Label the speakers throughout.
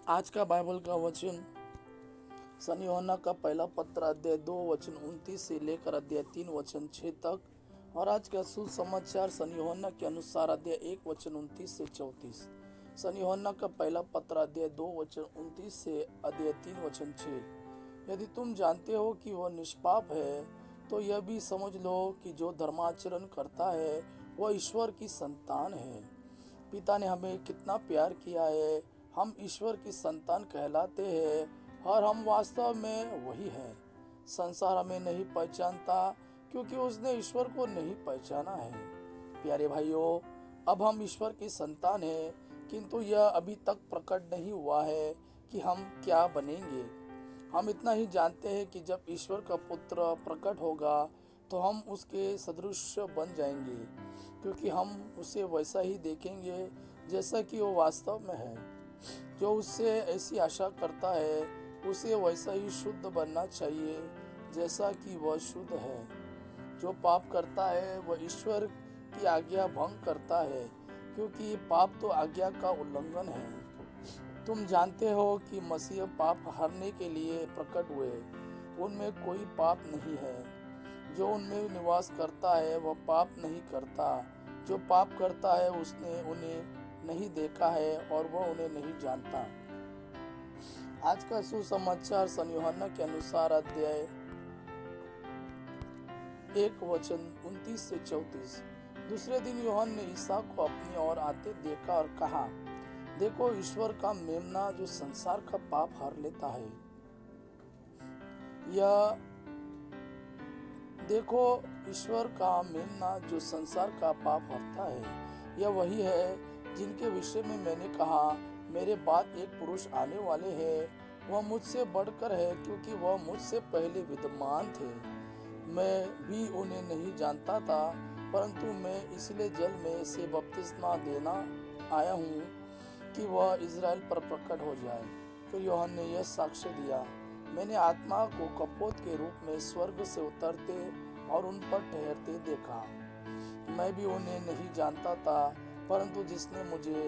Speaker 1: आज का बाइबल का वचन सनी यूहन्ना का पहला पत्र अध्याय 2 वचन 29 से लेकर अध्याय 3 वचन 6 तक। और आज का सुसमाचार सनी यूहन्ना के अनुसार अध्याय 1 वचन 29 से 34। सनी यूहन्ना का पहला पत्र अध्याय 2 वचन 29 से अध्याय 3 वचन 6। यदि तुम जानते हो कि वह निष्पाप है, तो यह भी समझ लो कि जो धर्माचरण करता है वह ईश्वर की संतान है। पिता ने हमें कितना प्यार किया है, हम ईश्वर की संतान कहलाते हैं और हम वास्तव में वही हैं। संसार हमें नहीं पहचानता क्योंकि उसने ईश्वर को नहीं पहचाना है। प्यारे भाइयों, अब हम ईश्वर की संतान हैं, किंतु यह अभी तक प्रकट नहीं हुआ है कि हम क्या बनेंगे। हम इतना ही जानते हैं कि जब ईश्वर का पुत्र प्रकट होगा तो हम उसके सदृश बन जाएंगे, क्योंकि हम उसे वैसा ही देखेंगे जैसा कि वो वास्तव में है। जो उससे ऐसी आशा करता है उसे वैसा ही शुद्ध बनना चाहिए जैसा कि वह शुद्ध है। जो पाप करता है वह ईश्वर की आज्ञा भंग करता है, क्योंकि पाप तो आज्ञा का उल्लंघन है। तुम जानते हो कि मसीह पाप हरने के लिए प्रकट हुए। उनमें कोई पाप नहीं है। जो उनमें निवास करता है वह पाप नहीं करता। जो पाप करता है उसने उन्हें नहीं देखा है और वह उन्हें नहीं जानता। आज का सुसमाचार सनी यूहन्ना के अनुसार अध्याय 1 वचन 29 से 34। दूसरे दिन यूहन्ना ने ईसा को अपनी ओर आते देखा और कहा, देखो ईश्वर का मेमना जो संसार का पाप हर लेता है। यह देखो ईश्वर का मेमना जो संसार का पाप हरता है। यह वही है जिनके विषय में मैंने कहा, मेरे बाद एक पुरुष आने वाले हैं, वह मुझसे बढ़कर है क्योंकि वह मुझसे पहले विद्यमान थे। मैं भी उन्हें नहीं जानता था, परंतु मैं इसलिए जल में से बपतिस्मा देना आया हूँ कि वह इज़राइल पर प्रकट हो जाए। फिर यूहन्ना ने यह साक्ष्य दिया, मैंने आत्मा को कपोत के रूप में स्वर्ग से उतरते और उन पर ठहरते देखा। मैं भी उन्हें नहीं जानता था, परंतु जिसने मुझे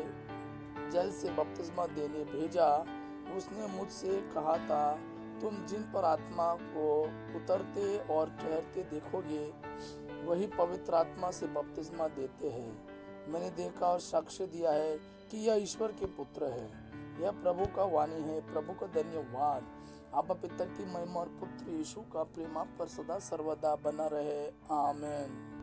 Speaker 1: जल से बपतिस्मा देने भेजा उसने मुझसे कहा था, तुम जिन पर आत्मा को उतरते और ठहरते देखोगे वही पवित्र आत्मा से बपतिस्मा देते हैं। मैंने देखा और साक्ष्य दिया है कि यह ईश्वर के पुत्र है। यह प्रभु का वाणी है। प्रभु का धन्यवाद। आप पिता की महिमा और पुत्र यीशु का प्रेम आप पर सदा सर्वदा बना रहे। आमीन।